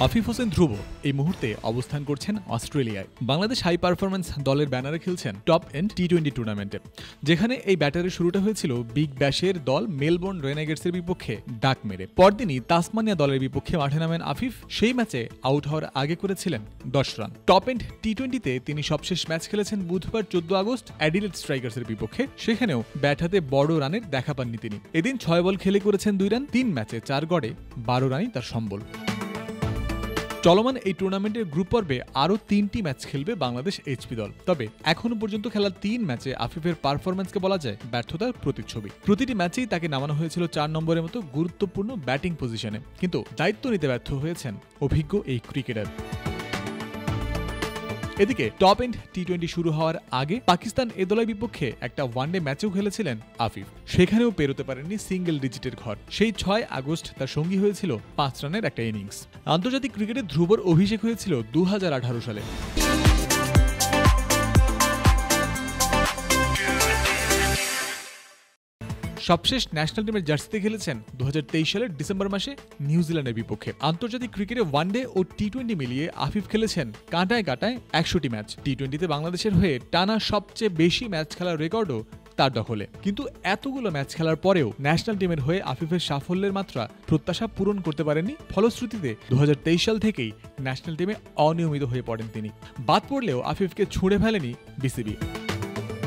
আফিফ হোসেন ধ্রুব এই মুহূর্তে অবস্থান করছেন অস্ট্রেলিয়ায়। বাংলাদেশ হাই পারফরম্যান্স দলের ব্যানারে খেলছেন টপ এন্ড টি-20 টুর্নামেন্টে, যেখানে এই ব্যাটারের শুরুটা হয়েছিল বিগ ব্যাশের দল মেলবোর্ন রেনেগেডসের বিপক্ষে ডাক মেরে। পরদিনই তাসমানিয়া দলের বিপক্ষে মাঠে নামেন আফিফ। সেই ম্যাচে আউট হওয়ার আগে করেছিলেন 10 রান। টপ এন্ড টি-20তে তিনি সবশেষ ম্যাচ খেলেছেন বুধবার 14 আগস্ট অ্যাডিলেড স্ট্রাইকার্সের বিপক্ষে। সেখানেও ব্যাট হাতে বড় রানের দেখা পাননি তিনি। এদিন 6 বল খেলে করেছেন 2 রান। 3 ম্যাচে 4 গড়ে 12 রানই তার সম্বল। চলমান এই টুর্নামেন্টের গ্রুপ পর্বে আরও 3টি ম্যাচ খেলবে বাংলাদেশ এইচপি দল। তবে এখনো পর্যন্ত খেলা 3 ম্যাচে আফিফের পারফরম্যান্সকে বলা যায় ব্যর্থতার প্রতিচ্ছবি। প্রতিটি ম্যাচেই তাকে নামানো হয়েছিল 4 নম্বরের মতো গুরুত্বপূর্ণ ব্যাটিং পজিশনে, কিন্তু দায়িত্ব নিতে ব্যর্থ হয়েছেন অভিজ্ঞ এই ক্রিকেটার। এদিকে টপ এন্ড টি-20 শুরু হওয়ার আগে পাকিস্তান এ দলের বিপক্ষে একটা ওয়ানডে ম্যাচেও খেলেছিলেন আফিফ। সেখানেও পেরোতে পারেননি সিঙ্গেল ডিজিটের ঘর। সেই 6 আগস্ট তার সঙ্গী হয়েছিল 5 রানের একটা ইনিংস। আন্তর্জাতিক ক্রিকেটে ধ্রুবর অভিষেক হয়েছিল 2018 সালে। সবশেষ ন্যাশনাল টিমের জার্সিতে খেলেছেন 2023 সালের ডিসেম্বর মাসে নিউজিল্যান্ডের বিপক্ষে। আন্তর্জাতিক ক্রিকেটে ওয়ানডে ও টি-20 মিলিয়ে আফিফ খেলেছেন কাঁটায় কাঁটায় 100টি ম্যাচ। টি-20তে বাংলাদেশের হয়ে টানা সবচেয়ে বেশি ম্যাচ খেলার রেকর্ডও তার দখলে। কিন্তু এতগুলো ম্যাচ খেলার পরেও ন্যাশনাল টিমের হয়ে আফিফের সাফল্যের মাত্রা প্রত্যাশা পূরণ করতে পারেননি। ফলশ্রুতিতে 2023 সাল থেকেই ন্যাশনাল টিমে অনিয়মিত হয়ে পড়েন তিনি। বাদ পড়লেও আফিফকে ছুঁড়ে ফেলেনি বিসিবি।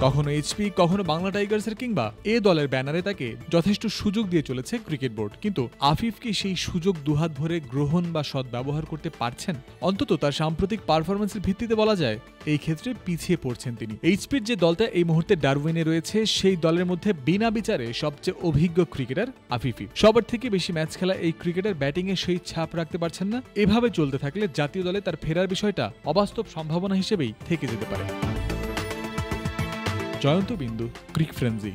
কখনো এইচপি, কখনো বাংলা টাইগার্সের কিংবা এ দলের ব্যানারে তাকে যথেষ্ট সুযোগ দিয়ে চলেছে ক্রিকেট বোর্ড। কিন্তু আফিফ কি সেই সুযোগ দুহাত ভরে গ্রহণ বা সদ্ব্যবহার করতে পারছেন? অন্তত তার সাম্প্রতিক পারফরমেন্সের ভিত্তিতে বলা যায় এই ক্ষেত্রে পিছিয়ে পড়ছেন তিনি। এইচপির যে দলটা এই মুহূর্তে ডারউইনে রয়েছে, সেই দলের মধ্যে বিনা বিচারে সবচেয়ে অভিজ্ঞ ক্রিকেটার আফিফই। সবার থেকে বেশি ম্যাচ খেলা এই ক্রিকেটার ব্যাটিংয়ে সেই ছাপ রাখতে পারছেন না। এভাবে চলতে থাকলে জাতীয় দলে তার ফেরার বিষয়টা অবাস্তব সম্ভাবনা হিসেবেই থেকে যেতে পারে। জয়ন্ত বিন্দু, ক্রিক ফ্রেন্সি।